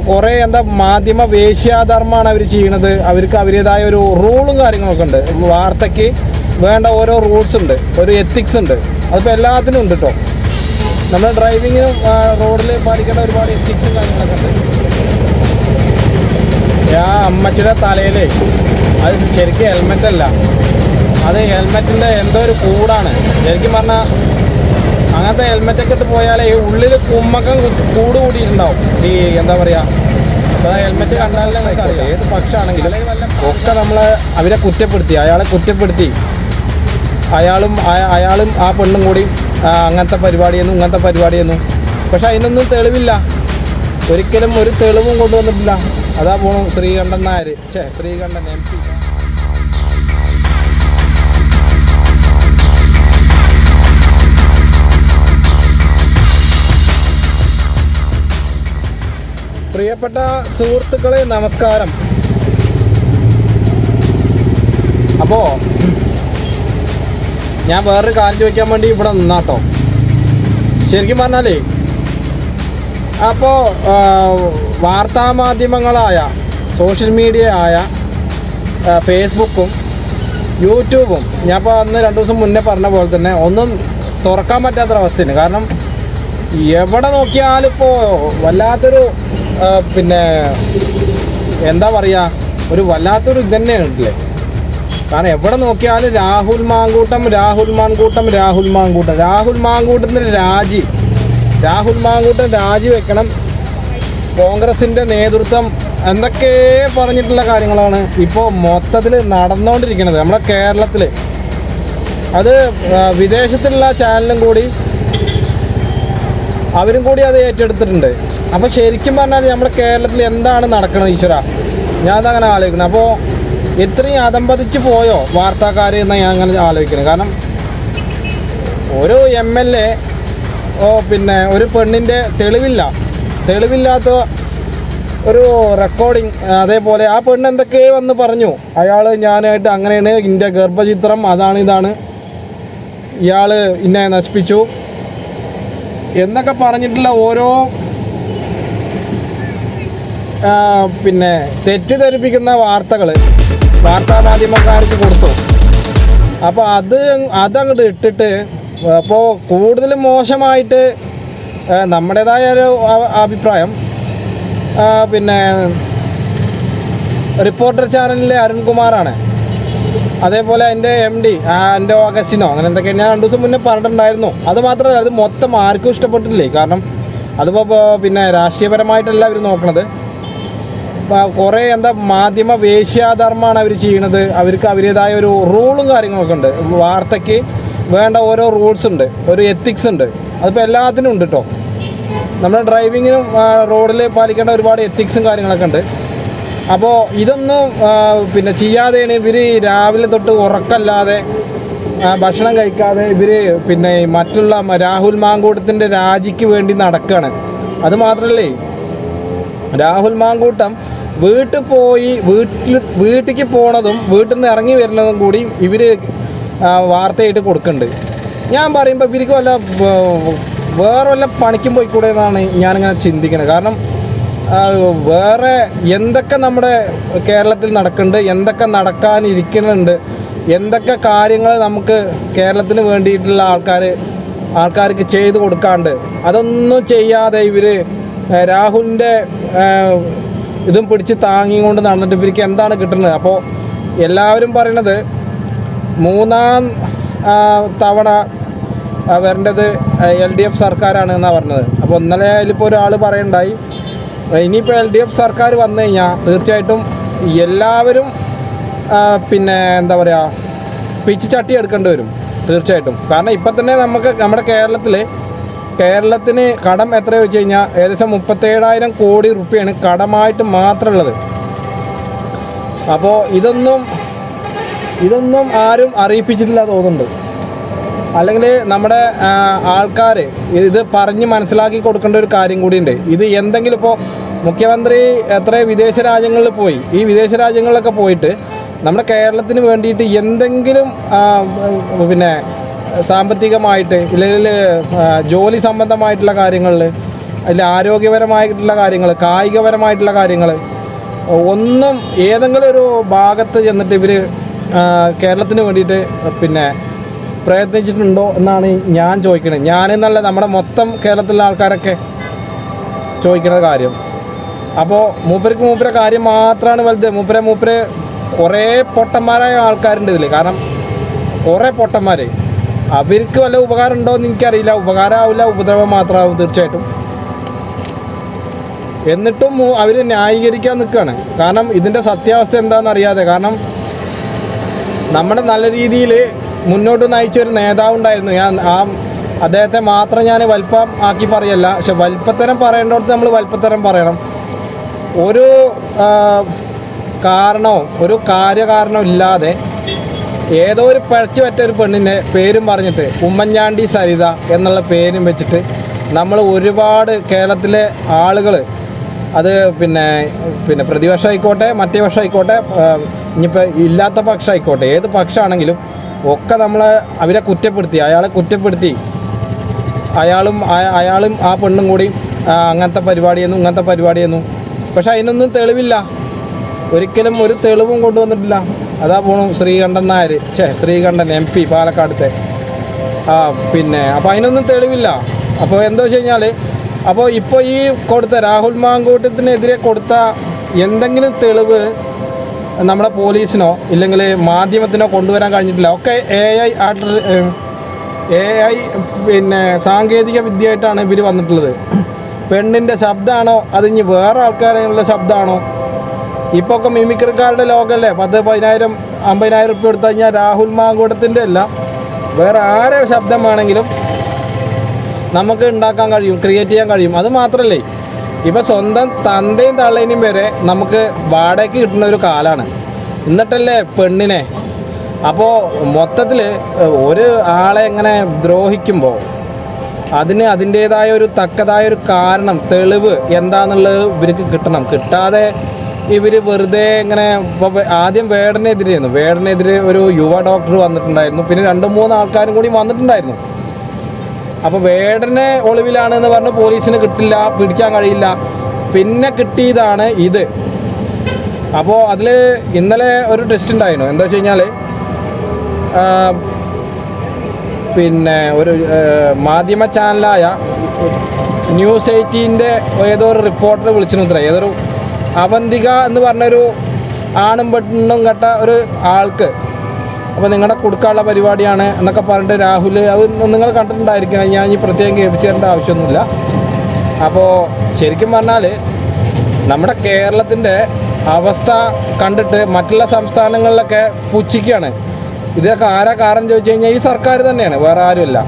കുറേ മാധ്യമ വേശ്യാധർമ്മമാണ് അവർ ചെയ്യണത്. അവർക്ക് അവരുടേതായ ഒരു റൂളും കാര്യങ്ങളൊക്കെ ഉണ്ട്. വാർത്തയ്ക്ക് വേണ്ട ഓരോ റൂൾസ് ഉണ്ട്, ഒരു എത്തിക്സ് ഉണ്ട്. അതിപ്പോൾ എല്ലാത്തിനും ഉണ്ട് കേട്ടോ. നമ്മൾ ഡ്രൈവിങ്ങിനും റോഡിൽ പാലിക്കേണ്ട ഒരുപാട് എത്തിക്സും കാര്യങ്ങളൊക്കെ ഉണ്ട്. ആ അമ്മച്ചിയുടെ തലയിൽ അത് ശരിക്കും ഹെൽമെറ്റല്ല, അത് ഹെൽമെറ്റിൻ്റെ എന്തോ ഒരു കൂടാണ്. ശരിക്കും പറഞ്ഞാൽ അങ്ങനത്തെ ഹെൽമെറ്റൊക്കെ ഇട്ട് പോയാൽ ഈ ഉള്ളിൽ കുമ്മക്കം കൂട് കൂടിയിട്ടുണ്ടാവും. ഈ എന്താ പറയുക, അപ്പോൾ ഹെൽമെറ്റ് കണ്ടാലേ നമുക്ക് അറിയാം ഏത് പക്ഷമാണെങ്കിലും ഒക്കെ അവരെ കുറ്റപ്പെടുത്തി, അയാളെ കുറ്റപ്പെടുത്തി. അയാളും ആ പെണ്ണും കൂടി അങ്ങനത്തെ പരിപാടിയെന്നു. പക്ഷെ അതിനൊന്നും തെളിവില്ല, ഒരിക്കലും ഒരു തെളിവും കൊണ്ടുവന്നിട്ടില്ല. അതാ പോണു ശ്രീകണ്ഠൻ നായർ, ശ്രീകണ്ഠൻ MP. പ്രിയപ്പെട്ട സുഹൃത്തുക്കളെ നമസ്കാരം. അപ്പോൾ ഞാൻ വേറൊരു കാര്യം ചോദിക്കാൻ വേണ്ടി ഇവിടെ നിന്നാട്ടോ. ശരിക്കും പറഞ്ഞാലേ അപ്പോൾ വാർത്താമാധ്യമങ്ങളായ സോഷ്യൽ മീഡിയ ആയ ഫേസ്ബുക്കും യൂട്യൂബും ഞാൻ ഇപ്പോൾ അന്ന് 2 ദിവസം മുന്നേ പറഞ്ഞ പോലെ തന്നെ ഒന്നും തുറക്കാൻ പറ്റാത്തൊരവസ്ഥയാണ്. കാരണം എവിടെ നോക്കിയാലും ഇപ്പോൾ വല്ലാത്തൊരു എന്താ പറയുക, ഒരു വല്ലാത്തൊരു ഇത് തന്നെയാണ് ഉണ്ടല്ലേ. കാരണം എവിടെ നോക്കിയാലും രാഹുൽ മാങ്കൂട്ടത്തിൻ്റെ രാഹുൽ മാങ്കൂട്ടം രാജിവെക്കണം, കോൺഗ്രസിൻ്റെ നേതൃത്വം എന്തൊക്കെ പറഞ്ഞിട്ടുള്ള കാര്യങ്ങളാണ് ഇപ്പോൾ മൊത്തത്തിൽ നടന്നുകൊണ്ടിരിക്കുന്നത് നമ്മുടെ കേരളത്തിൽ. അത് വിദേശത്തുള്ള ചാനലും കൂടി അവരും കൂടി അത് ഏറ്റെടുത്തിട്ടുണ്ട്. അപ്പോൾ ശരിക്കും പറഞ്ഞാൽ നമ്മുടെ കേരളത്തിൽ എന്താണ് നടക്കുന്നത് ഈശ്വര, ഞാൻ അതങ്ങനെ ആലോചിക്കണം. അപ്പോൾ ഇത്രയും അതമ്പതിച്ച് പോയോ വാർത്താക്കാർ എന്നാണ് ഞാൻ അങ്ങനെ ആലോചിക്കുന്നത്. കാരണം ഒരു MLA ഒരു പെണ്ണിൻ്റെ തെളിവില്ലാത്ത ഒരു റെക്കോർഡിങ്, അതേപോലെ ആ പെണ്ണ് എന്തൊക്കെ വന്ന് പറഞ്ഞു, അയാൾ ഞാനായിട്ട് അങ്ങനെയാണ്, എൻ്റെ ഗർഭചിത്രം ഇതാണ്, ഇയാൾ ഇന്നെ നശിപ്പിച്ചു എന്നൊക്കെ പറഞ്ഞിട്ടുള്ള ഓരോ തെറ്റിദ്ധരിപ്പിക്കുന്ന വാർത്താമാധ്യമക്കാർക്ക് കൊടുത്തു. അപ്പോൾ അതങ്ങോട്ട് ഇട്ടിട്ട് അപ്പോൾ കൂടുതൽ മോശമായിട്ട് നമ്മുടേതായ ഒരു അഭിപ്രായം റിപ്പോർട്ടർ ചാനലിലെ അരുൺകുമാറാണ്. അതേപോലെ എൻ്റെ MD എൻ്റെ ഓഗസ്റ്റിനോ അങ്ങനെ എന്തൊക്കെ ഞാൻ 2 ദിവസം മുന്നേ പറഞ്ഞിട്ടുണ്ടായിരുന്നു. അതുമാത്രമല്ല, അത് മൊത്തം ആർക്കും ഇഷ്ടപ്പെട്ടില്ലേ. കാരണം അതിപ്പോൾ രാഷ്ട്രീയപരമായിട്ടല്ല അവർ നോക്കണത്. കുറേ മാധ്യമ വേശ്യാധർമ്മമാണ് അവർ ചെയ്യണത്. അവർക്ക് അവരുടേതായ ഒരു റൂളും കാര്യങ്ങളൊക്കെ ഉണ്ട്. വാർത്തയ്ക്ക് വേണ്ട ഓരോ റൂൾസ് ഉണ്ട്, ഒരു എത്തിക്സ് ഉണ്ട്. അതിപ്പോൾ എല്ലാത്തിനും ഉണ്ട് കേട്ടോ. നമ്മുടെ ഡ്രൈവിങ്ങിനും റോഡിൽ പാലിക്കേണ്ട ഒരുപാട് എത്തിക്സും കാര്യങ്ങളൊക്കെ ഉണ്ട്. അപ്പോൾ ഇതൊന്നും ചെയ്യാതെയാണ് ഇവർ രാവിലെ തൊട്ട് ഉറക്കല്ലാതെ ഭക്ഷണം കഴിക്കാതെ ഇവർ മറ്റുള്ള രാഹുൽ മാങ്കൂട്ടത്തിൻ്റെ രാജിക്ക് വേണ്ടി നടക്കുകയാണ്. അതുമാത്രമല്ലേ, രാഹുൽ മാങ്കൂട്ടം വീട്ടിലേക്ക് പോണതും വീട്ടിൽ നിന്ന് ഇറങ്ങി വരുന്നതും കൂടി ഇവർ വാർത്തയായിട്ട് കൊടുക്കുന്നുണ്ട്. ഞാൻ പറയുമ്പോൾ ഇവർക്ക് വേറെ വല്ല പണിക്കും പോയിക്കൂടെ എന്നാണ് ഞാനിങ്ങനെ ചിന്തിക്കുന്നത്. കാരണം വേറെ എന്തൊക്കെ നമ്മുടെ കേരളത്തിൽ നടക്കുന്നുണ്ട്, എന്തൊക്കെ നടക്കാനിരിക്കുന്നുണ്ട്, എന്തൊക്കെ കാര്യങ്ങൾ നമുക്ക് കേരളത്തിന് വേണ്ടിയിട്ടുള്ള ആൾക്കാർക്ക് ചെയ്തു കൊടുക്കാണ്ട്, അതൊന്നും ചെയ്യാതെ ഇവർ രാഹുലിൻ്റെ ഇതും പിടിച്ച് താങ്ങിക്കൊണ്ട് നടന്നിട്ട് ഇവർക്ക് എന്താണ് കിട്ടുന്നത്? അപ്പോൾ എല്ലാവരും പറയണത് 3ാം തവണ വരേണ്ടത് LDF സർക്കാരാണ് എന്നാണ് പറഞ്ഞത്. അപ്പോൾ ഇന്നലെ അതിലിപ്പോൾ ഒരാൾ പറയുണ്ടായി, ഇനിയിപ്പോൾ LDF സർക്കാർ വന്നു കഴിഞ്ഞാൽ തീർച്ചയായിട്ടും എല്ലാവരും എന്താ പറയുക, പിച്ച് ചട്ടി എടുക്കേണ്ടി വരും തീർച്ചയായിട്ടും. കാരണം ഇപ്പം തന്നെ നമ്മുടെ കേരളത്തിന് കടം എത്ര വെച്ച് കഴിഞ്ഞാൽ ഏകദേശം 37,000 കോടി രൂപയാണ് കടമായിട്ട് മാത്രമുള്ളത്. അപ്പോൾ ഇതൊന്നും ആരും അറിയിപ്പിച്ചിട്ടില്ല തോന്നുന്നുണ്ട്. അല്ലെങ്കിൽ നമ്മുടെ ആൾക്കാർ ഇത് പറഞ്ഞ് മനസ്സിലാക്കി കൊടുക്കേണ്ട ഒരു കാര്യം കൂടിയുണ്ട്. ഇത് എന്തെങ്കിലും ഇപ്പോൾ മുഖ്യമന്ത്രി എത്ര വിദേശ രാജ്യങ്ങളിൽ പോയി, ഈ വിദേശ രാജ്യങ്ങളിലൊക്കെ പോയിട്ട് നമ്മുടെ കേരളത്തിന് വേണ്ടിയിട്ട് എന്തെങ്കിലും സാമ്പത്തികമായിട്ട് ഇല്ലെങ്കിൽ ജോലി സംബന്ധമായിട്ടുള്ള കാര്യങ്ങളിൽ അതിൽ ആരോഗ്യപരമായിട്ടുള്ള കാര്യങ്ങൾ, കായികപരമായിട്ടുള്ള കാര്യങ്ങൾ ഒന്നും ഏതെങ്കിലും ഒരു ഭാഗത്ത് ചെന്നിട്ട് ഇവർ കേരളത്തിന് വേണ്ടിയിട്ട് പിന്നെ പ്രയത്നിച്ചിട്ടുണ്ടോ എന്നാണ് ഞാൻ ചോദിക്കുന്നത്. ഞാനെന്നല്ല, നമ്മുടെ മൊത്തം കേരളത്തിലുള്ള ആൾക്കാരൊക്കെ ചോദിക്കുന്ന കാര്യം. അപ്പോൾ മൂപ്പരെ കാര്യം മാത്രമാണ് വലുത്. മൂപ്പര് കുറേ പൊട്ടന്മാരായ ആൾക്കാരുണ്ട് ഇതിൽ. കാരണം കുറേ പൊട്ടന്മാർ, അവർക്ക് വല്ല ഉപകാരം ഉണ്ടോ എന്ന് എനിക്കറിയില്ല. ഉപകാരമാവില്ല, ഉപദ്രവം മാത്രമാവും തീർച്ചയായിട്ടും. എന്നിട്ടും അവർ ന്യായീകരിക്കാൻ നിൽക്കുകയാണ്. കാരണം ഇതിൻ്റെ സത്യാവസ്ഥ എന്താണെന്ന് അറിയാതെ. കാരണം നമ്മുടെ നല്ല രീതിയിൽ മുന്നോട്ട് നയിച്ചൊരു നേതാവുണ്ടായിരുന്നു. ഞാൻ അദ്ദേഹത്തെ മാത്രം ഞാൻ വലിപ്പം ആക്കി പറയല്ല, പക്ഷെ വലിപ്പത്തരം പറയേണ്ടടുത്ത് നമ്മൾ വലിപ്പത്തരം പറയണം. ഒരു കാരണവും ഒരു കാര്യകാരണം ഇല്ലാതെ ഏതോ ഒരു പിഴച്ചു പറ്റ ഒരു പെണ്ണിൻ്റെ പേരും പറഞ്ഞിട്ട് ഉമ്മൻചാണ്ടി സരിത എന്നുള്ള പേരും വെച്ചിട്ട് നമ്മൾ ഒരുപാട് കേരളത്തിലെ ആളുകൾ, അത് പിന്നെ പ്രതിപക്ഷമായിക്കോട്ടെ മറ്റേ പക്ഷമായിക്കോട്ടെ ഇനിയിപ്പോൾ ഇല്ലാത്ത പക്ഷമായിക്കോട്ടെ ഏത് പക്ഷമാണെങ്കിലും ഒക്കെ അവരെ അയാളെ കുറ്റപ്പെടുത്തി അയാളും ആ പെണ്ണും കൂടി അങ്ങനത്തെ പരിപാടിയെന്നു. പക്ഷെ അതിനൊന്നും തെളിവില്ല, ഒരിക്കലും ഒരു തെളിവും കൊണ്ടുവന്നിട്ടില്ല. അതാ പോണു ശ്രീകണ്ഠൻ നായർ, ശ്രീകണ്ഠൻ MP പാലക്കാടത്തെ. അപ്പോൾ അതിനൊന്നും തെളിവില്ല. അപ്പോൾ എന്താ വെച്ച് കഴിഞ്ഞാൽ, അപ്പോൾ ഇപ്പോൾ ഈ കൊടുത്ത രാഹുൽ മാങ്കൂട്ടത്തിനെതിരെ കൊടുത്ത എന്തെങ്കിലും തെളിവ് നമ്മുടെ പോലീസിനോ ഇല്ലെങ്കിൽ മാധ്യമത്തിനോ കൊണ്ടുവരാൻ കഴിഞ്ഞിട്ടില്ല. ഒക്കെ AI പിന്നെ സാങ്കേതിക വിദ്യയായിട്ടാണ് ഇവർ വന്നിട്ടുള്ളത്. പെണ്ണിൻ്റെ ശബ്ദമാണോ അത് ഇനി വേറെ ആൾക്കാരുടെ ശബ്ദമാണോ? ഇപ്പോൾ ഒക്കെ മിമിക്രിക്കാരുടെ ലോകമല്ലേ. 10,000 50,000 റുപ്യ കൊടുത്തു കഴിഞ്ഞാൽ രാഹുൽ മാങ്കൂട്ടത്തിൻ്റെ അല്ല വേറെ ആരെ ശബ്ദമാണെങ്കിലും നമുക്ക് ഉണ്ടാക്കാൻ കഴിയും, ക്രിയേറ്റ് ചെയ്യാൻ കഴിയും. അത് മാത്രമല്ലേ, ഇപ്പോൾ സ്വന്തം തന്തയും തള്ളേനെയും വരെ നമുക്ക് വാടകയ്ക്ക് കിട്ടുന്ന ഒരു കാലമാണ്. എന്നിട്ടല്ലേ പെണ്ണിനെ. അപ്പോൾ മൊത്തത്തിൽ ഒരു ആളെ എങ്ങനെ ദ്രോഹിക്കുമ്പോൾ അതിൻ്റേതായ ഒരു തക്കതായൊരു കാരണം, തെളിവ് എന്താണെന്നുള്ളത് ഇവർക്ക് കിട്ടണം. കിട്ടാതെ ഇവർ വെറുതെ ഇങ്ങനെ ഇപ്പോൾ ആദ്യം വേടനെതിരെ ഒരു യുവ ഡോക്ടർ വന്നിട്ടുണ്ടായിരുന്നു. പിന്നെ 2-3 ആൾക്കാരും കൂടി വന്നിട്ടുണ്ടായിരുന്നു. അപ്പോൾ വേടനെ ഒളിവിലാണെന്ന് പറഞ്ഞ് പോലീസിന് പിടിക്കാൻ കഴിയില്ല. പിന്നെ കിട്ടിയതാണ് ഇത്. അപ്പോൾ അതിൽ ഇന്നലെ ഒരു ടെസ്റ്റ് ഉണ്ടായിരുന്നു. എന്താ വെച്ച് കഴിഞ്ഞാൽ പിന്നെ ഒരു മാധ്യമ ചാനലായ ന്യൂസ് 18 ഏതോ ഒരു റിപ്പോർട്ടർ വിളിച്ചിരുന്നത്രേ. ഏതൊരു അവന്തിക എന്ന് പറഞ്ഞൊരു ആണും പെണ്ണും കെട്ട ഒരു ആൾക്ക്, അപ്പോൾ നിങ്ങളുടെ കൊടുക്കാനുള്ള പരിപാടിയാണ് എന്നൊക്കെ പറഞ്ഞിട്ട് രാഹുൽ, അത് നിങ്ങൾ കണ്ടിട്ടുണ്ടായിരിക്കണം, ഞാൻ ഈ പ്രത്യേകം കേൾപ്പിച്ചു തരേണ്ട ആവശ്യമൊന്നുമില്ല. അപ്പോൾ ശരിക്കും പറഞ്ഞാൽ നമ്മുടെ കേരളത്തിൻ്റെ അവസ്ഥ കണ്ടിട്ട് മറ്റുള്ള സംസ്ഥാനങ്ങളിലൊക്കെ പുച്ഛിക്കുകയാണ്. ഇതൊക്കെ ആരാ കാരണം ചോദിച്ചു കഴിഞ്ഞാൽ ഈ സർക്കാർ തന്നെയാണ്, വേറെ ആരുമില്ല,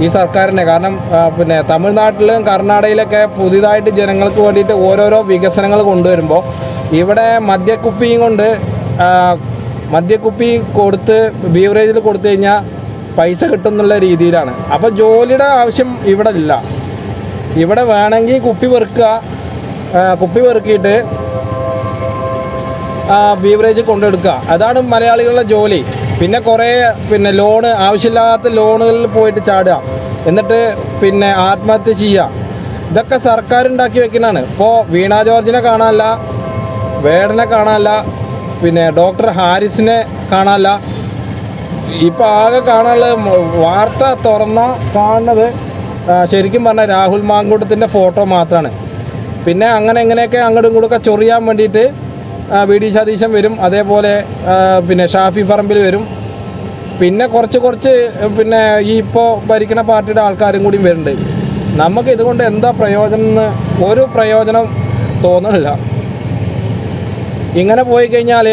ഈ സർക്കാർ തന്നെ. കാരണം പിന്നെ തമിഴ്നാട്ടിലും കർണാടകയിലൊക്കെ പുതിയതായിട്ട് ജനങ്ങൾക്ക് വേണ്ടിയിട്ട് ഓരോരോ വികസനങ്ങൾ കൊണ്ടുവരുമ്പോൾ ഇവിടെ മദ്യക്കുപ്പി കൊടുത്ത് ബീവറേജിൽ കൊടുത്തു കഴിഞ്ഞാൽ പൈസ കിട്ടുന്നുള്ള രീതിയിലാണ്. അപ്പോൾ ജോലിയുടെ ആവശ്യം ഇവിടെ ഇല്ല. ഇവിടെ വേണമെങ്കിൽ കുപ്പി പെറുക്കിയിട്ട് ബീവറേജ് കൊണ്ടെടുക്കുക, അതാണ് മലയാളികളുടെ ജോലി. പിന്നെ കുറേ ലോണ്, ആവശ്യമില്ലാത്ത ലോണുകളിൽ പോയിട്ട് ചാടുക, എന്നിട്ട് ആത്മഹത്യ ചെയ്യുക. ഇതൊക്കെ സർക്കാർ ഉണ്ടാക്കി വെക്കുന്നതാണ്. ഇപ്പോൾ വീണ ജോർജിനെ കാണാനല്ല, വേടനെ കാണാനല്ല, ഡോക്ടർ ഹാരിസിനെ കാണാനല്ല. ഇപ്പോൾ ആകെ കാണാനുള്ള വാർത്ത കാണുന്നത് ശരിക്കും പറഞ്ഞാൽ രാഹുൽ മാങ്കൂട്ടത്തിൻ്റെ ഫോട്ടോ മാത്രമാണ്. പിന്നെ അങ്ങനെയൊക്കെ അങ്ങോട്ടും ഇങ്ങോട്ടൊക്കെ ചൊറിയാൻ വേണ്ടിയിട്ട് VD സതീശൻ വരും, അതേപോലെ ഷാഫി പറമ്പിൽ വരും, പിന്നെ കുറച്ച് ഈ ഇപ്പോൾ ഭരിക്കുന്ന പാർട്ടിയുടെ ആൾക്കാരും കൂടി വരുന്നുണ്ട്. നമുക്ക് ഇതുകൊണ്ട് എന്താ പ്രയോജനം എന്ന് ഒരു പ്രയോജനം തോന്നുന്നില്ല. ഇങ്ങനെ പോയി കഴിഞ്ഞാൽ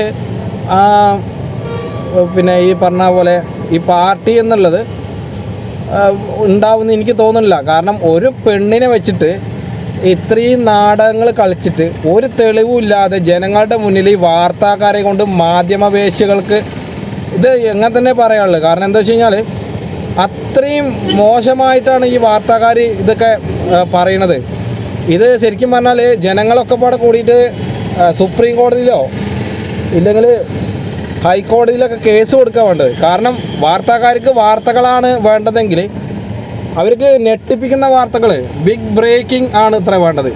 ഈ പറഞ്ഞ പോലെ ഈ പാർട്ടി എന്നുള്ളത് ഉണ്ടാവുമെന്ന് എനിക്ക് തോന്നുന്നില്ല. കാരണം ഒരു പെണ്ണിനെ വെച്ചിട്ട് ഇത്രയും നാടകങ്ങൾ കളിച്ചിട്ട് ഒരു തെളിവുമില്ലാതെ ജനങ്ങളുടെ മുന്നിൽ ഈ വാർത്താക്കാരെ കൊണ്ട് മാധ്യമവേശികൾക്ക് ഇത് എങ്ങനെ തന്നെ പറയാനുള്ളത്. കാരണം എന്താ വെച്ച് കഴിഞ്ഞാൽ അത്രയും മോശമായിട്ടാണ് ഈ വാർത്താക്കാർ ഇതൊക്കെ പറയണത്. ഇത് ശരിക്കും പറഞ്ഞാൽ ജനങ്ങളൊക്കെ പാടെ കൂടിയിട്ട് സുപ്രീം കോടതിയിലോ ഇല്ലെങ്കിൽ ഹൈക്കോടതിയിലൊക്കെ കേസ് കൊടുക്കാൻ വേണ്ടത്. കാരണം വാർത്താക്കാർക്ക് വാർത്തകളാണ് വേണ്ടതെങ്കിൽ അവർക്ക് ഞെട്ടിപ്പിക്കുന്ന വാർത്തകൾ, ബിഗ് ബ്രേക്കിംഗ് ആണ് ഇത്ര വേണ്ടത്.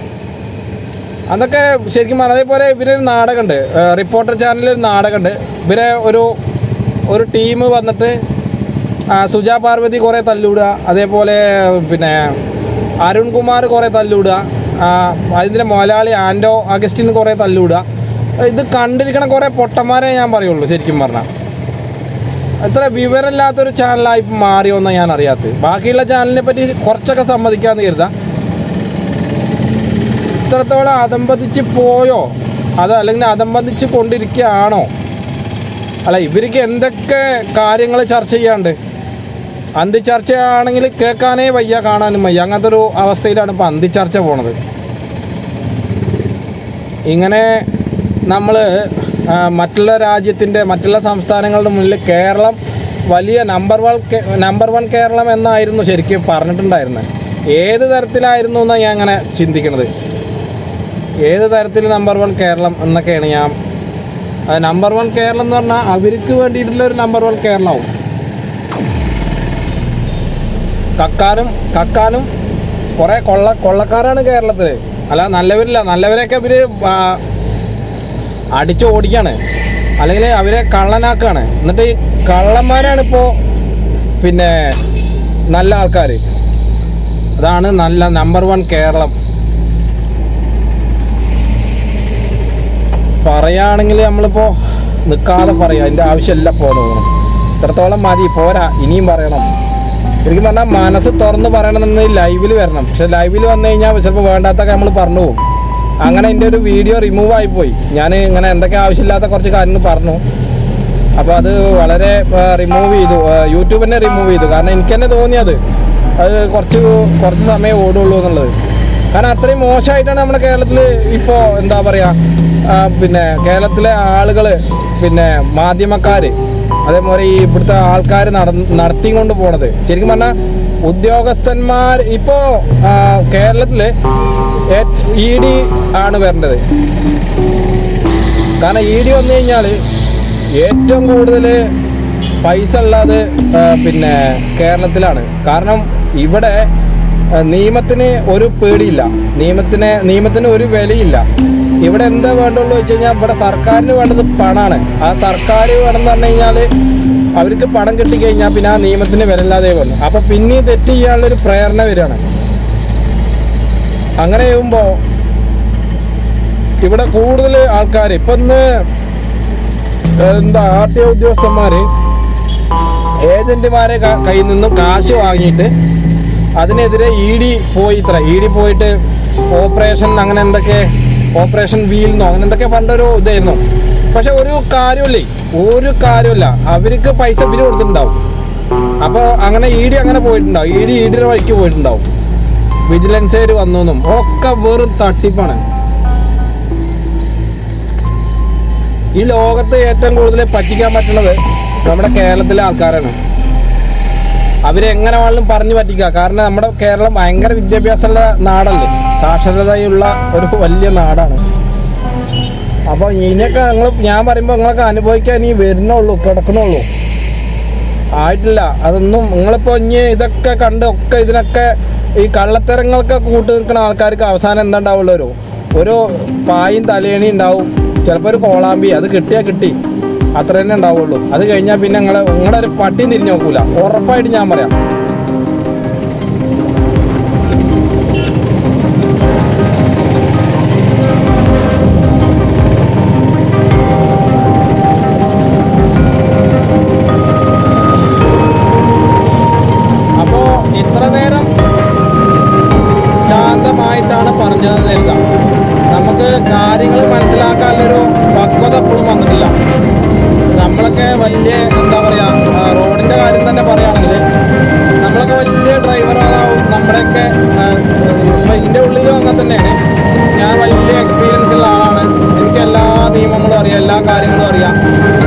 അതൊക്കെ ശരിക്കും അതേപോലെ ഇവരൊരു നാടകമുണ്ട്, റിപ്പോർട്ടർ ചാനലിൽ നാടകമുണ്ട്. ഇവരെ ഒരു ടീം വന്നിട്ട് സുജാ പാർവതി കുറേ തല്ലുവിടുക, അതേപോലെ പിന്നെ അരുൺകുമാർ കുറേ തല്ലുവിടുക, അതിൻ്റെ മലയാളി ആൻഡോ അഗസ്റ്റിന് കുറേ തല്ലുവിടുക. ഇത് കണ്ടിരിക്കണ കുറേ പൊട്ടന്മാരെ ഞാൻ പറയുള്ളൂ. ശരിക്കും പറഞ്ഞാൽ ഇത്ര വിവരമില്ലാത്തൊരു ചാനലായി മാറിയോന്നാണ് ഞാൻ അറിയാത്തത്. ബാക്കിയുള്ള ചാനലിനെ പറ്റി കുറച്ചൊക്കെ സമ്മതിക്കാമെന്ന് കരുതാം. ഇത്രത്തോളം അധംപതിച്ച് പോയോ അല്ലെങ്കിൽ അധംപതിച്ച് കൊണ്ടിരിക്കുകയാണോ? അല്ല, ഇവർക്ക് എന്തൊക്കെ കാര്യങ്ങൾ ചർച്ച ചെയ്യാണ്ട്. അന്തിച്ചർച്ചയാണെങ്കിൽ കേൾക്കാനേ വയ്യ, കാണാനും വയ്യ. അങ്ങനത്തെ ഒരു അവസ്ഥയിലാണ് ഇപ്പോൾ അന്തിച്ചർച്ച പോണത്. ഇങ്ങനെ നമ്മൾ മറ്റുള്ള രാജ്യത്തിൻ്റെ മറ്റുള്ള സംസ്ഥാനങ്ങളുടെ മുന്നിൽ കേരളം വലിയ നമ്പർ വൺ കേരളം എന്നായിരുന്നു ശരിക്കും പറഞ്ഞിട്ടുണ്ടായിരുന്നത്. ഏത് തരത്തിലായിരുന്നു എന്നാണ് ഞാൻ അങ്ങനെ ചിന്തിക്കുന്നത്. ഏത് തരത്തിൽ നമ്പർ വൺ കേരളം എന്നൊക്കെയാണ് ഞാൻ. നമ്പർ വൺ കേരളം എന്ന് പറഞ്ഞാൽ അവർക്ക് വേണ്ടിയിട്ടുള്ള ഒരു നമ്പർ വൺ കേരളമാവും. കക്കാനും കുറേ കൊള്ളക്കാരാണ് കേരളത്തിൽ. അല്ല, നല്ലവരില്ല. നല്ലവരെയൊക്കെ ഇവർ അടിച്ച് ഓടിക്കുകയാണ്, അല്ലെങ്കിൽ അവരെ കള്ളനാക്കുകയാണ്. എന്നിട്ട് ഈ കള്ളന്മാരാണിപ്പോൾ പിന്നെ നല്ല ആൾക്കാർ. അതാണ് നല്ല നമ്പർ വൺ കേരളം. പറയുകയാണെങ്കിൽ നമ്മളിപ്പോൾ നിൽക്കാതെ പറയാം, അതിൻ്റെ ആവശ്യമില്ല. തോന്നണം ഇത്രത്തോളം മതി, പോരാ, ഇനിയും പറയണം. ശരിക്കും പറഞ്ഞാൽ മനസ്സ് തുറന്ന് പറയണമെന്നുണ്ടെങ്കിൽ ലൈവിൽ വരണം. പക്ഷെ ലൈവിൽ വന്നു കഴിഞ്ഞാൽ ചിലപ്പോൾ വേണ്ടാത്തൊക്കെ നമ്മൾ പറഞ്ഞു പോകും. അങ്ങനെ എൻ്റെ ഒരു വീഡിയോ റിമൂവ് ആയിപ്പോയി. ഞാൻ ഇങ്ങനെ എന്തൊക്കെ ആവശ്യമില്ലാത്ത കുറച്ച് കാര്യങ്ങൾ പറഞ്ഞു. അപ്പോൾ അത് വളരെ റിമൂവ് ചെയ്തു, യൂട്യൂബ് തന്നെ റിമൂവ് ചെയ്തു. കാരണം എനിക്ക് തന്നെ തോന്നിയത് അത് കുറച്ച് സമയം ഓടുള്ളൂ എന്നുള്ളത്. കാരണം അത്രയും മോശമായിട്ടാണ് നമ്മുടെ കേരളത്തിൽ ഇപ്പോൾ എന്താ പറയുക, പിന്നെ കേരളത്തിലെ ആളുകൾ, പിന്നെ മാധ്യമക്കാർ, അതേപോലെ ഈ ഇവിടുത്തെ ആൾക്കാർ നടത്തിക്കൊണ്ട് പോണത്. ശരിക്കും പറഞ്ഞാൽ ഉദ്യോഗസ്ഥന്മാർ ഇപ്പോൾ കേരളത്തിൽ ED ആണ് വരേണ്ടത്. കാരണം ED വന്നു കഴിഞ്ഞാൽ ഏറ്റവും കൂടുതൽ പൈസ ഉള്ളത് പിന്നെ കേരളത്തിലാണ്. കാരണം ഇവിടെ നിയമത്തിന് ഒരു പേടിയില്ല, നിയമത്തിന് ഒരു വിലയില്ല. ഇവിടെ എന്താ വേണ്ടുള്ളൂ വെച്ച് കഴിഞ്ഞാൽ ഇവിടെ സർക്കാരിന് വേണ്ടത് പണമാണ്. ആ സർക്കാർ വേണമെന്ന് പറഞ്ഞു കഴിഞ്ഞാൽ അവർക്ക് പണം കിട്ടിക്കഴിഞ്ഞാൽ പിന്നെ ആ നിയമത്തിന് വിലയില്ലാതെ വന്നു. അപ്പോൾ പിന്നെ തെറ്റ് ചെയ്യാനുള്ളൊരു പ്രേരണ വരികയാണ്. അങ്ങനെ ചെയ്യുമ്പോൾ ഇവിടെ കൂടുതൽ ആൾക്കാർ ഇപ്പം ഇന്ന് RTO ഉദ്യോഗസ്ഥന്മാർ ഏജന്റുമാരെ കയ്യിൽ നിന്നും കാശ് വാങ്ങിയിട്ട് അതിനെതിരെ ED പോയിട്ട് ഓപ്പറേഷൻ അങ്ങനെ എന്തൊക്കെ ഓപ്പറേഷൻ വീൽന്നോ അങ്ങനെ എന്തൊക്കെ പണ്ടൊരു ഇതായിരുന്നു. പക്ഷെ ഒരു കാര്യമില്ല, അവർക്ക് പൈസ ബില്ല് കൊടുത്തിട്ടുണ്ടാവും. അപ്പോൾ അങ്ങനെ അങ്ങനെ പോയിട്ടുണ്ടാവും, EDയുടെ വഴിക്ക് പോയിട്ടുണ്ടാവും. വിജിലൻസുകാർ വന്നൊന്നും ഒക്കെ വെറും തട്ടിപ്പാണ്. ഈ ലോകത്ത് ഏറ്റവും കൂടുതൽ പറ്റിക്കാൻ പറ്റുന്നത് നമ്മുടെ കേരളത്തിലെ ആൾക്കാരാണ്. അവരെങ്ങനെ വേണമെങ്കിലും പറഞ്ഞു പറ്റിക്കുക. കാരണം നമ്മുടെ കേരളം ഭയങ്കര വിദ്യാഭ്യാസമുള്ള നാടല്ലേ, സാക്ഷരതയുള്ള ഒരു വലിയ നാടാണ്. അപ്പോൾ ഇതിനൊക്കെ ഞാൻ പറയുമ്പോൾ നിങ്ങളൊക്കെ അനുഭവിക്കാൻ ഇനി വരുന്നുള്ളൂ, കിടക്കണുള്ളൂ, ആയിട്ടില്ല. അതൊന്നും നിങ്ങളിപ്പോൾ ഇനി ഇതൊക്കെ കണ്ട് ഒക്കെ ഇതിനൊക്കെ ഈ കള്ളത്തരങ്ങൾക്ക് കൂട്ടു നിൽക്കുന്ന ആൾക്കാർക്ക് അവസാനം എന്താ ഉണ്ടാവുള്ളൂ, ഒരു പായും തലേണി ഉണ്ടാവും, ചിലപ്പോൾ ഒരു കോളാമ്പി, അത് കിട്ടി, അത്ര തന്നെ ഉണ്ടാവുള്ളൂ. അത് കഴിഞ്ഞാൽ പിന്നെ നിങ്ങളുടെ ഒരു പട്ടി തിരിഞ്ഞു നോക്കൂല, ഉറപ്പായിട്ട് ഞാൻ പറയാം. അപ്പോൾ ഇത്ര നേരം ശാന്തമായിട്ടാണ് പറഞ്ഞത് നേരിടാം. നമുക്ക് കാര്യങ്ങൾ മനസ്സിലാക്കാനുള്ളൊരു പക്വത എപ്പോഴും വന്നിട്ടില്ല. നമ്മളൊക്കെ വലിയ എന്താ പറയുക, റോഡിൻ്റെ കാര്യം തന്നെ പറയുകയാണെങ്കിൽ നമ്മളൊക്കെ വലിയ ഡ്രൈവറാവും. നമ്മുടെയൊക്കെ ഇതിൻ്റെ ഉള്ളിലും അങ്ങനെ തന്നെയാണ്. ഞാൻ വലിയ എക്സ്പീരിയൻസ് ഉള്ള ആളാണ്, എനിക്ക് എല്ലാ നിയമങ്ങളും അറിയാം, എല്ലാ കാര്യങ്ങളും അറിയാം.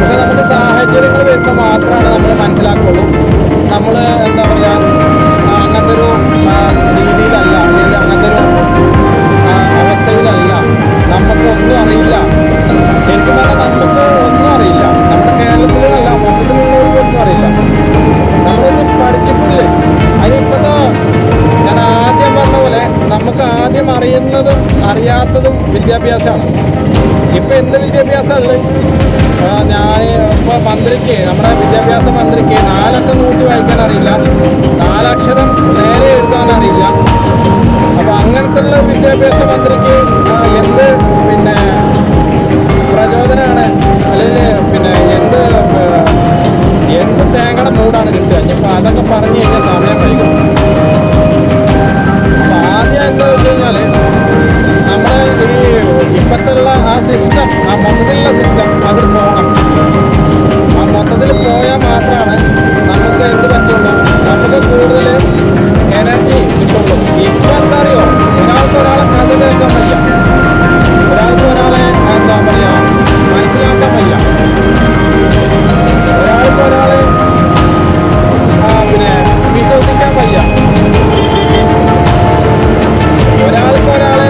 പക്ഷെ നമുക്ക് സാഹചര്യങ്ങൾ വരുമ്പോൾ മാത്രമാണ് നമ്മൾ മനസ്സിലാക്കുള്ളൂ. നമ്മൾ എന്താ പറയുക, അങ്ങനത്തെ ഒരു രീതിയിലല്ല, അല്ലെങ്കിൽ അങ്ങനത്തെ ഒരു അവസ്ഥയിലല്ല. നമുക്കൊന്നും അറിയില്ല. ശരിക്കും പറഞ്ഞാൽ നമുക്ക് ഒന്നും അറിയില്ല. നമ്മുടെ കേരളത്തിലല്ല, മൊത്തത്തിലുള്ളവർക്കൊന്നും അറിയില്ല. നമ്മളൊന്നും പഠിച്ചിട്ടില്ലേ. അതിനിപ്പോഴത്തെ വിദ്യാഭ്യാസമാണ്. ഇപ്പം എന്ത് വിദ്യാഭ്യാസമല്ല, ഞാൻ ഇപ്പോൾ മന്ത്രിക്ക്, നമ്മുടെ വിദ്യാഭ്യാസ മന്ത്രിക്ക് 4 അക്കം കൂട്ടി വായിക്കാൻ അറിയില്ല, 4 അക്ഷരം നേരെ എഴുതാൻ അറിയില്ല. അപ്പോൾ അങ്ങനത്തെ ഉള്ള വിദ്യാഭ്യാസ മന്ത്രിക്ക് എന്ത് പിന്നെ പ്രചോദനമാണ്, അല്ലെങ്കിൽ പിന്നെ എന്ത് തേങ്ങയുടെ മൂടാണ് കിട്ടുക? ഇനിയിപ്പോൾ അതൊക്കെ പറഞ്ഞു കഴിഞ്ഞാൽ സമയം വൈകും. അപ്പോൾ ആദ്യം എന്താ വെച്ച് കഴിഞ്ഞാൽ നമ്മുടെ ഇപ്പോഴത്തുള്ള ആ സിസ്റ്റം, ആ മൊത്തത്തിലുള്ള സിസ്റ്റം അത് പോകണം. ആ മൊത്തത്തിൽ പോയാൽ മാത്രമാണ് നമുക്ക് എന്ത് പറ്റുള്ളൂ, നമുക്ക് കൂടുതൽ എനർജി കിട്ടുള്ളൂ. ഇപ്പം എന്താ അറിയോ, ഒരാളെ കഥ കേൾക്കാൻ വയ്യ, ഒരാളെ എന്താ പറയുക മനസ്സിലാക്കാൻ വയ്യ, ഒരാളെ പിന്നെ വിശ്വസിക്കാൻ വയ്യ, ഒരാളെ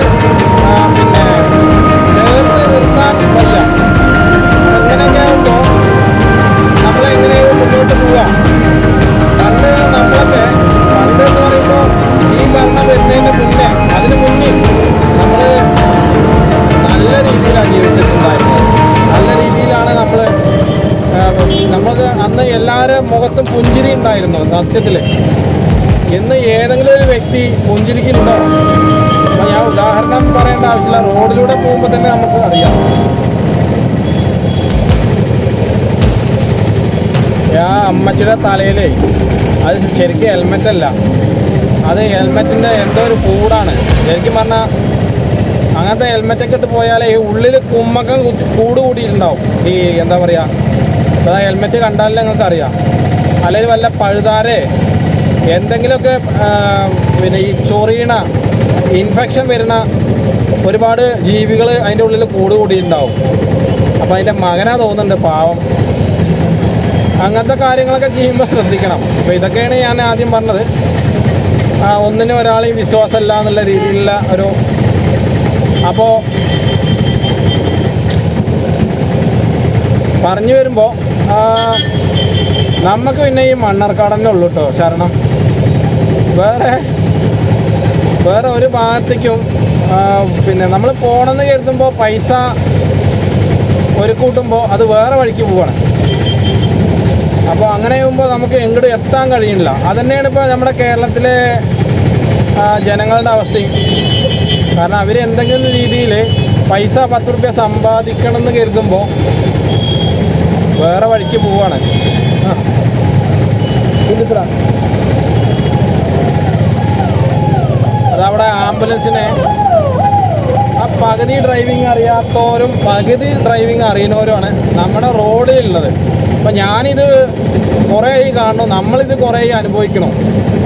പിന്നെ ചേർത്ത് നിർത്താൻ വയ്യ. അങ്ങനെയൊക്കെ ആകുമ്പോൾ നമ്മളെങ്ങനെയോ മുന്നോട്ട് പോവാം. പണ്ട് എന്ന് പറയുമ്പോൾ ഈ ഭരണം വരുന്നതിന് മുന്നേ, അതിന് മുന്നേ നമ്മൾ നല്ല രീതിയിലാണ് ജീവിച്ചിട്ടുണ്ടായിരുന്നത്. നല്ല രീതിയിലാണ് നമുക്ക് അന്ന് എല്ലാവരും മുഖത്തും പുഞ്ചിരി ഉണ്ടായിരുന്നു. സത്യത്തിൽ ഇന്ന് ഏതെങ്കിലും ഒരു വ്യക്തി പുഞ്ചിരിക്കുന്നുണ്ടോ? അപ്പോൾ ഞാൻ ഉദാഹരണം പറയേണ്ട ആവശ്യമില്ല, റോഡിലൂടെ പോകുമ്പോൾ തന്നെ നമുക്ക് അറിയാം. ആ അമ്മച്ചിയുടെ തലയിൽ അത് ശരിക്കും ഹെൽമെറ്റല്ല, അത് ഹെൽമെറ്റിൻ്റെ എന്തോ ഒരു കൂടാണ്. ശരിക്കും പറഞ്ഞാൽ അങ്ങനത്തെ ഹെൽമെറ്റൊക്കെ ഇട്ട് പോയാൽ ഈ ഉള്ളിൽ കുമ്മക്കം കൂട് കൂടിയിട്ടുണ്ടാവും. ഈ എന്താ പറയുക, അപ്പോൾ ആ ഹെൽമെറ്റ് കണ്ടാലേ നിങ്ങൾക്ക് അറിയാം. അല്ലെങ്കിൽ വല്ല പഴുതാരെ എന്തെങ്കിലുമൊക്കെ പിന്നെ ഈ ചൊറിയണ ഇൻഫെക്ഷൻ വരുന്ന ഒരുപാട് ജീവികൾ അതിൻ്റെ ഉള്ളിൽ കൂട് കൂടിയിട്ടുണ്ടാവും. അപ്പോൾ അതിൻ്റെ മകനാ തോന്നുന്നുണ്ട്, പാവം. അങ്ങനത്തെ കാര്യങ്ങളൊക്കെ ചെയ്യുമ്പോൾ ശ്രദ്ധിക്കണം. അപ്പോൾ ഇതൊക്കെയാണ് ഞാൻ ആദ്യം പറഞ്ഞത്. ഒന്നിനും ഒരാളെയും വിശ്വാസമല്ല എന്നുള്ള രീതിയിലുള്ള ഒരു. അപ്പോൾ പറഞ്ഞു വരുമ്പോൾ നമുക്ക് പിന്നെ ഈ മണ്ണാർക്കാടന്നെ ഉള്ളൂ കേട്ടോ ശരണം. വേറെ ഒരു ഭാഗത്തേക്കും പിന്നെ നമ്മൾ പോകണമെന്ന് കരുതുമ്പോൾ പൈസ ഒരു കൂട്ടുമ്പോൾ അത് വേറെ വഴിക്ക് പോവാണ്. അപ്പോൾ അങ്ങനെ ആകുമ്പോൾ നമുക്ക് എങ്ങോട്ട് എത്താൻ കഴിയില്ല. അതുതന്നെയാണ് ഇപ്പോൾ നമ്മുടെ കേരളത്തിലെ ജനങ്ങളുടെ അവസ്ഥയും. കാരണം അവർ എന്തെങ്കിലും രീതിയിൽ പൈസ 10 രൂപ സമ്പാദിക്കണം എന്ന് കരുതുമ്പോൾ വേറെ വഴിക്ക് പോവാണ്. അതവിടെ ആംബുലൻസിനെ ആ പകുതി ഡ്രൈവിങ് അറിയാത്തവരും പകുതി ഡ്രൈവിങ് അറിയുന്നവരുമാണ് നമ്മുടെ റോഡിലുള്ളത്. അപ്പം ഞാനിത് കുറേ കാണുന്നു, നമ്മളിത് കുറേ അനുഭവിക്കണം.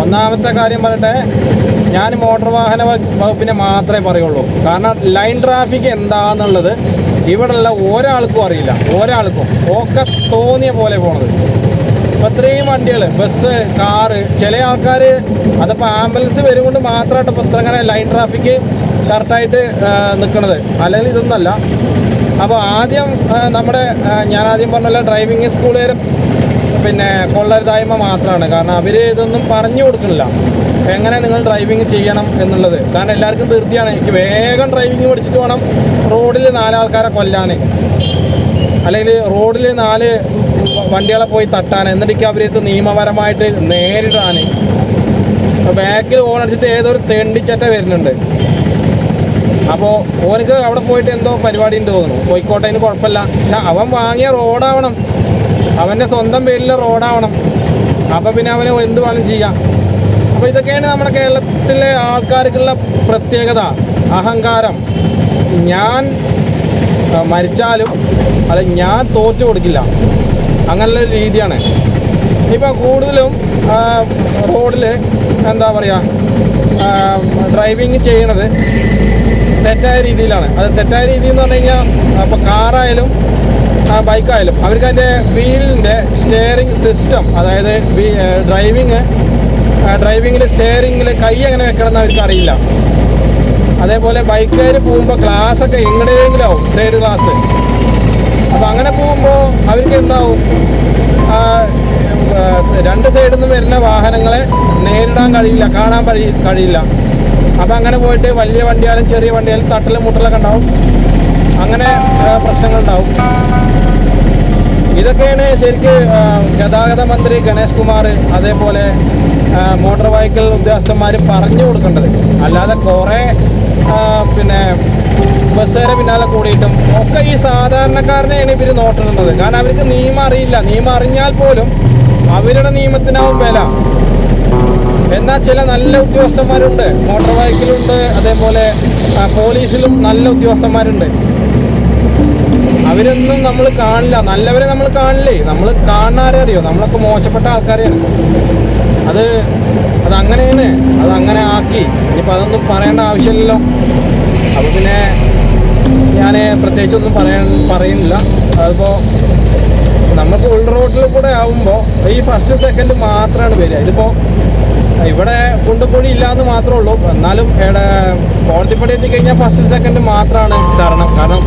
ഒന്നാമത്തെ കാര്യം പറയട്ടെ, ഞാൻ മോട്ടോർ വാഹന വകുപ്പിനെ മാത്രമേ പറയുള്ളൂ. കാരണം ലൈൻ ട്രാഫിക് എന്താണെന്നുള്ളത് ഇവിടെയുള്ള ഒരാൾക്കും അറിയില്ല. ഒരാൾക്കും ഒക്കെ തോന്നിയ പോലെ പോണത്. അപ്പോൾ ഇത്രയും വണ്ടികൾ, ബസ്, കാറ്, ചില ആൾക്കാർ അതിപ്പോൾ ആംബുലൻസ് വരുകൊണ്ട് മാത്രമായിട്ട് ഇപ്പോൾ ഇത്ര അങ്ങനെ ലൈൻ ട്രാഫിക് കറക്റ്റായിട്ട് നിൽക്കുന്നത്, അല്ലെങ്കിൽ ഇതൊന്നല്ല. അപ്പോൾ ആദ്യം ഞാൻ ആദ്യം പറഞ്ഞല്ലോ, ഡ്രൈവിംഗ് സ്കൂളുകാരും പിന്നെ കൊള്ളരുതായ്മ മാത്രമാണ്. കാരണം അവർ ഇതൊന്നും പറഞ്ഞു കൊടുക്കുന്നില്ല എങ്ങനെ നിങ്ങൾ ഡ്രൈവിംഗ് ചെയ്യണം എന്നുള്ളത്. കാരണം എല്ലാവർക്കും ധൃതിയാണ്, എനിക്ക് വേഗം ഡ്രൈവിംഗ് പഠിച്ചിട്ട് വേണം റോഡിൽ 4 ആൾക്കാരെ കൊല്ലാൻ, അല്ലെങ്കിൽ റോഡിൽ 4 വണ്ടികളെ പോയി തട്ടാൻ, എന്നിട്ട് അവരത് നിയമപരമായിട്ട് നേരിടാൻ. ബാക്കിൽ ഓണടിച്ചിട്ട് ഏതൊരു തെണ്ടിച്ചറ്റ വരുന്നുണ്ട്. അപ്പോൾ ഓനക്ക് അവിടെ പോയിട്ട് എന്തോ പരിപാടി ഉണ്ട് തോന്നുന്നു, കോഴിക്കോട്ടെ, അതിന് കുഴപ്പമില്ല. പക്ഷെ അവൻ വാങ്ങിയ റോഡാവണം, അവൻ്റെ സ്വന്തം പേരിലെ റോഡാവണം. അപ്പോൾ പിന്നെ അവന് എന്ത് വേണം ചെയ്യാം. അപ്പോൾ ഇതൊക്കെയാണ് നമ്മുടെ കേരളത്തിലെ ആൾക്കാർക്കുള്ള പ്രത്യേകത, അഹങ്കാരം. ഞാൻ മരിച്ചാലും അല്ലെങ്കിൽ ഞാൻ തോറ്റു കൊടുക്കില്ല, അങ്ങനെയുള്ളൊരു രീതിയാണ്. ഇപ്പോൾ കൂടുതലും റോഡിൽ എന്താ പറയുക, ഡ്രൈവിങ് ചെയ്യണത് തെറ്റായ രീതിയിലാണ്. അത് തെറ്റായ രീതി എന്ന് പറഞ്ഞു കഴിഞ്ഞാൽ, അപ്പോൾ കാറായാലും ബൈക്കായാലും അവർക്ക് അതിൻ്റെ വീലിൻ്റെ സ്റ്റിയറിംഗ് സിസ്റ്റം, അതായത് ഡ്രൈവിങ്ങിൽ സ്റ്റിയറിങ്ങിൽ കൈ എങ്ങനെ വെക്കണമെന്ന് അവർക്ക് അറിയില്ല. അതേപോലെ ബൈക്കുകാർ പോകുമ്പോൾ ഗ്ലാസ്സൊക്കെ എങ്ങനെയെങ്കിലും ആവും, സൈഡ് ഗ്ലാസ്. അപ്പോൾ അങ്ങനെ പോകുമ്പോൾ അവർക്ക് എന്താവും, 2 സൈഡിൽ നിന്ന് വരുന്ന വാഹനങ്ങളെ നേരിടാൻ കഴിയില്ല, കാണാൻ കഴിയില്ല. അപ്പം അങ്ങനെ പോയിട്ട് വലിയ വണ്ടിയാലും ചെറിയ വണ്ടിയാലും തട്ടലും മുട്ടലൊക്കെ ഉണ്ടാവും, അങ്ങനെ പ്രശ്നങ്ങളുണ്ടാവും. ഇതൊക്കെയാണ് ശരിക്ക് ഗതാഗത മന്ത്രി ഗണേഷ് കുമാർ അതേപോലെ മോട്ടോർ വെഹിക്കിൾ ഉദ്യോഗസ്ഥന്മാർ പറഞ്ഞു കൊടുക്കേണ്ടത്. അല്ലാതെ കുറേ പിന്നെ ബസ്സുകാരെ പിന്നാലെ കൂടിയിട്ടും ഒക്കെ ഈ സാധാരണക്കാരനെയാണ് ഇവർ നോട്ടിടുന്നത്. കാരണം അവർക്ക് നിയമം അറിയില്ല. നിയമം അറിഞ്ഞാൽ പോലും അവരുടെ നിയമത്തിനാവും വില. എന്നാൽ ചില നല്ല ഉദ്യോഗസ്ഥന്മാരുണ്ട്, മോട്ടോർ വെഹിക്കിളുണ്ട്, അതേപോലെ പോലീസിലും നല്ല ഉദ്യോഗസ്ഥന്മാരുണ്ട്. അവരൊന്നും നമ്മൾ കാണില്ല, നല്ലവരെ നമ്മൾ കാണില്ലേ. നമ്മൾ കാണാരെ അറിയോ, നമ്മളൊക്കെ മോശപ്പെട്ട ആൾക്കാരെയാണ്. അതങ്ങനെയാണ്, അതങ്ങനെ ആക്കി. ഇനിയിപ്പോൾ അതൊന്നും പറയേണ്ട ആവശ്യമില്ലല്ലോ. അപ്പോൾ പിന്നെ ഞാൻ പ്രത്യേകിച്ചൊന്നും പറയുന്നില്ല. അതിപ്പോൾ നമുക്ക് ഉൾ റോഡിൽ കൂടെ ആവുമ്പോൾ ഈ ഫസ്റ്റ് സെക്കൻഡ് മാത്രമാണ് വരിക. ഇതിപ്പോൾ ഇവിടെ കുണ്ടുകുഴി ഇല്ലാന്ന് മാത്രമേ ഉള്ളൂ. എന്നാലും കോടതിപ്പടി എത്തിക്കഴിഞ്ഞാൽ ഫസ്റ്റ് സെക്കൻഡ് മാത്രമാണ് തരണം. കാരണം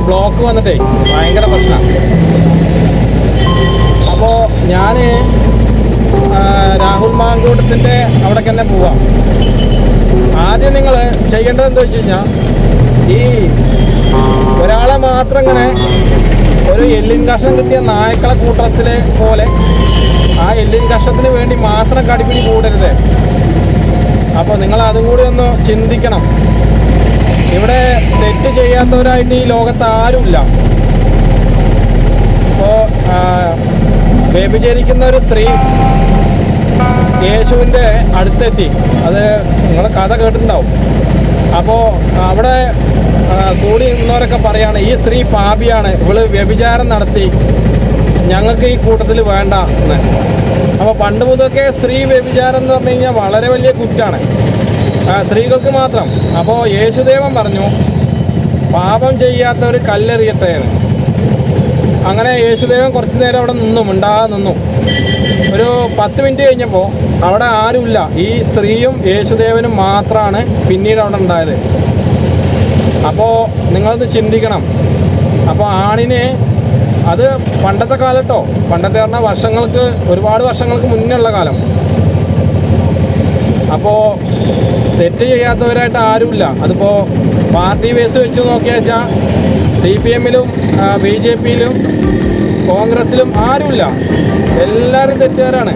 ബ്ലോക്ക് വന്നിട്ടേ ഭയങ്കര പ്രശ്നമാണ്. അപ്പോൾ ഞാൻ രാഹുൽ മാങ്കൂട്ടത്തിൻ്റെ അവിടേക്ക് തന്നെ പോവാം. ആദ്യം നിങ്ങൾ ചെയ്യേണ്ടത് എന്താ വെച്ച് കഴിഞ്ഞാൽ, ഈ ഒരാളെ മാത്രം ഇങ്ങനെ ഒരു എല്ലിൻ കഷ്ണം കിട്ടിയ നായ്ക്കളെ കൂട്ടത്തിലെ പോലെ ആ എല്ലിൻ കഷ്ണത്തിന് വേണ്ടി മാത്രം കടിപിടി കൂടരുത്. അപ്പോൾ നിങ്ങൾ അതും കൂടി ഒന്ന് ചിന്തിക്കണം. ഇവിടെ തെറ്റ് ചെയ്യാത്തവരായിട്ട് ഈ ലോകത്ത് ആരുമില്ല. ഇപ്പോൾ വ്യഭിചരിക്കുന്ന ഒരു സ്ത്രീ യേശുവിൻ്റെ അടുത്തെത്തി. അത് നിങ്ങൾ കഥ കേട്ടിട്ടുണ്ടാവും. അപ്പോൾ അവിടെ കൂടി നിന്നവരൊക്കെ പറയാണ് ഈ സ്ത്രീ പാപിയാണ്, ഇവള് വ്യഭിചാരം നടത്തി, ഞങ്ങൾക്ക് ഈ കൂട്ടത്തിൽ വേണ്ട എന്ന്. അപ്പോൾ പണ്ട് മുതലൊക്കെ സ്ത്രീ വ്യഭിചാരം എന്ന് പറഞ്ഞു കഴിഞ്ഞാൽ വളരെ വലിയ കുറ്റാണ്, സ്ത്രീകൾക്ക് മാത്രം. അപ്പോൾ യേശുദേവൻ പറഞ്ഞു പാപം ചെയ്യാത്തവർ കല്ലെറിയട്ടെ എന്ന്. അങ്ങനെ യേശുദേവൻ കുറച്ച് നേരം അവിടെ മിണ്ടാതെ നിന്നു. ഒരു 10 മിനിറ്റ് കഴിഞ്ഞപ്പോൾ അവിടെ ആരുമില്ല. ഈ സ്ത്രീയും യേശുദേവനും മാത്രമാണ് പിന്നീട് അവിടെ ഉണ്ടായത്. അപ്പോൾ നിങ്ങളത് ചിന്തിക്കണം. അപ്പോൾ ആണിനെ, അത് പണ്ടത്തെ കാലട്ടോ, പണ്ടത്തെ പറഞ്ഞാൽ ഒരുപാട് വർഷങ്ങൾക്ക് മുന്നേ ഉള്ള കാലം. അപ്പോൾ തെറ്റ് ചെയ്യാത്തവരായിട്ട് ആരുമില്ല. അതിപ്പോൾ പാർട്ടി ബേസ് വെച്ച് നോക്കിയാൽ വെച്ചാൽ CPM-ലും BJP-യിലും കോൺഗ്രസ്സിലും ആരുമില്ല, എല്ലാവരും തെറ്റുകാരാണ്.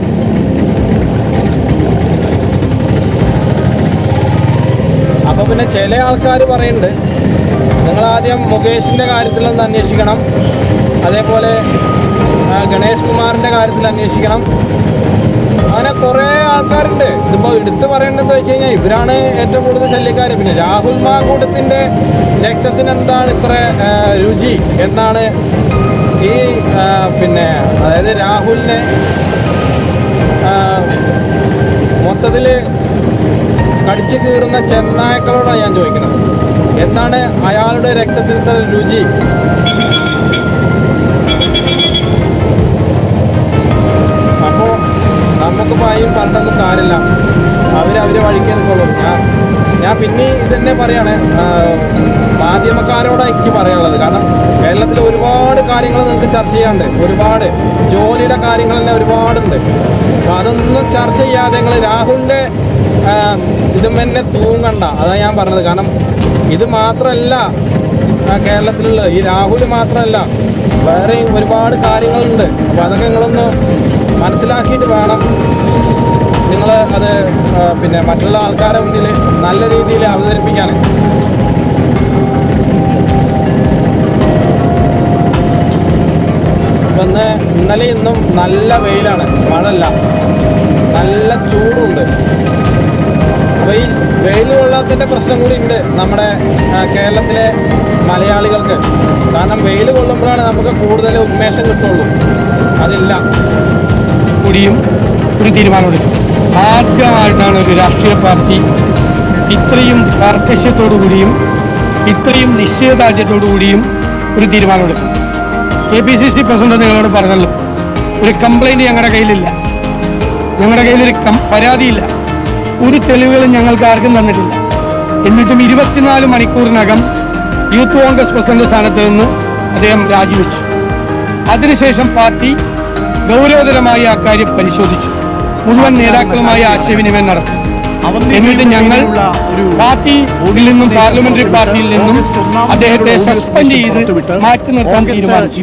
അപ്പോൾ പിന്നെ ചില ആൾക്കാർ പറയുന്നുണ്ട് നിങ്ങളാദ്യം മുകേഷിൻ്റെ കാര്യത്തിലൊന്ന് അന്വേഷിക്കണം, അതേപോലെ ഗണേഷ് കുമാറിൻ്റെ കാര്യത്തിൽ അന്വേഷിക്കണം. അങ്ങനെ കുറേ ആൾക്കാരുണ്ട്. ഇതിപ്പോൾ എടുത്ത് പറയേണ്ടതെന്ന് വെച്ച് കഴിഞ്ഞാൽ ഇവരാണ് ഏറ്റവും കൂടുതൽ ശല്യക്കാർ. പിന്നെ രാഹുൽ മാങ്കൂട്ടത്തിൻ്റെ രക്തത്തിന് എന്താണ് ഇത്ര രുചി എന്നാണ് ഈ പിന്നെ അതായത് രാഹുലിനെ മൊത്തത്തിൽ കടിച്ചു കീറുന്ന ചെന്നായ്ക്കളോടാണ് ഞാൻ ചോദിക്കുന്നത്, എന്താണ് അയാളുടെ രക്തത്തിന് ഇത്ര രുചി? അപ്പോൾ നമുക്കിപ്പോൾ അതിൽ പറഞ്ഞൊന്നും കാര്യമില്ല. അവരെ വഴിക്ക് നിൽക്കുള്ളൂ. ഞാൻ പിന്നെ ഇതന്നെ പറയാണ്, മാധ്യമക്കാരോടാണ് എനിക്ക് പറയാനുള്ളത്. കാരണം കേരളത്തിൽ ഒരുപാട് കാര്യങ്ങൾ നിങ്ങൾക്ക് ചർച്ച ചെയ്യാണ്ട്, ഒരുപാട് ജോലിയുടെ കാര്യങ്ങൾ തന്നെ ഒരുപാടുണ്ട്. അപ്പോൾ അതൊന്നും ചർച്ച ചെയ്യാതെ നിങ്ങൾ രാഹുലിൻ്റെ ഇതും തന്നെ തൂങ്ങണ്ട. അതാണ് ഞാൻ പറഞ്ഞത്. കാരണം ഇത് മാത്രമല്ല കേരളത്തിലുള്ളത്, ഈ രാഹുൽ മാത്രമല്ല, വേറെയും ഒരുപാട് കാര്യങ്ങളുണ്ട്. അപ്പോൾ അതൊക്കെ നിങ്ങളൊന്ന് മനസ്സിലാക്കിയിട്ട് വേണം നിങ്ങൾ അത് പിന്നെ മറ്റുള്ള ആൾക്കാരുടെ മുന്നിൽ നല്ല രീതിയിൽ അവതരിപ്പിക്കാൻ. ഇപ്പം ഇന്നലെ ഇന്നും നല്ല വെയിലാണ്, മഴല്ല, നല്ല ചൂടുണ്ട്. അപ്പോൾ ഈ വെയിൽ കൊള്ളാത്തതിൻ്റെ പ്രശ്നം കൂടി ഉണ്ട് നമ്മുടെ കേരളത്തിലെ മലയാളികൾക്ക്. കാരണം വെയിൽ കൊള്ളുമ്പോഴാണ് നമുക്ക് കൂടുതൽ ഉന്മേഷം കിട്ടുള്ളൂ. അതില്ല. കൂടിയും ഒരു തീരുമാനമെടുക്കും. ആദ്യമായിട്ടാണ് ഒരു രാഷ്ട്രീയ പാർട്ടി ഇത്രയും കാർക്കശ്യത്തോടു കൂടിയും ഇത്രയും നിശ്ചയദാർഢ്യത്തോടു കൂടിയും ഒരു തീരുമാനമെടുക്കും. KPCC പ്രസിഡന്റ് നിങ്ങളോട് പറഞ്ഞല്ലോ, ഒരു കംപ്ലൈൻറ്റ് ഞങ്ങളുടെ കയ്യിലില്ല, ഞങ്ങളുടെ കയ്യിലൊരു പരാതിയില്ല, ഒരു തെളിവുകളും ഞങ്ങൾക്ക് ആർക്കും തന്നിട്ടില്ല. എന്നിട്ടും 24 മണിക്കൂറിനകം യൂത്ത് കോൺഗ്രസ് പ്രസിഡന്റ് സ്ഥാനത്ത് നിന്ന് അദ്ദേഹം രാജിവെച്ചു. അതിനുശേഷം പാർട്ടി ഗൗരവതരമായി അക്കാര്യം പരിശോധിച്ചു, മുഴുവൻ നേതാക്കളുമായി ആശയവിനിമയം നടത്തി. എന്നിട്ട് ഞങ്ങൾ പാർട്ടിയിൽ നിന്നും പാർലമെന്ററി പാർട്ടിയിൽ നിന്നും അദ്ദേഹത്തെ സസ്പെൻഡ് ചെയ്ത് മാറ്റി നിർത്താൻ തീരുമാനിച്ചു.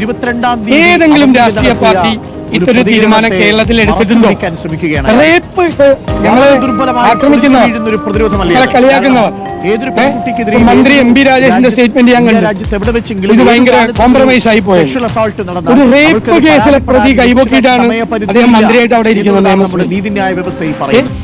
ഏതെങ്കിലും രാഷ്ട്രീയ പാർട്ടി ഇത്തരം തീരുമാനം കേരളത്തിൽ എടുത്തിട്ടുണ്ടോ? റേപ്പ് ഞങ്ങളെ ആക്രമിക്കുന്നവർ, ഞങ്ങളെ കളിയാക്കുന്നവർ, മന്ത്രി എം പി രാജേഷിന്റെ സ്റ്റേറ്റ്മെന്റ് ഞാൻ കണ്ടു. ഇത് ഭയങ്കര കോംപ്രമൈസ് ആയി പോയത്. ഒരു റേപ്പ് കേസിലെ പ്രതി കൈപൊക്കിയിട്ടാണ് അദ്ദേഹം മന്ത്രിയായിട്ട് അവിടെ ഇരിക്കുന്നത്. നീതിന്യായ വ്യവസ്ഥയിൽ പറയുന്നത്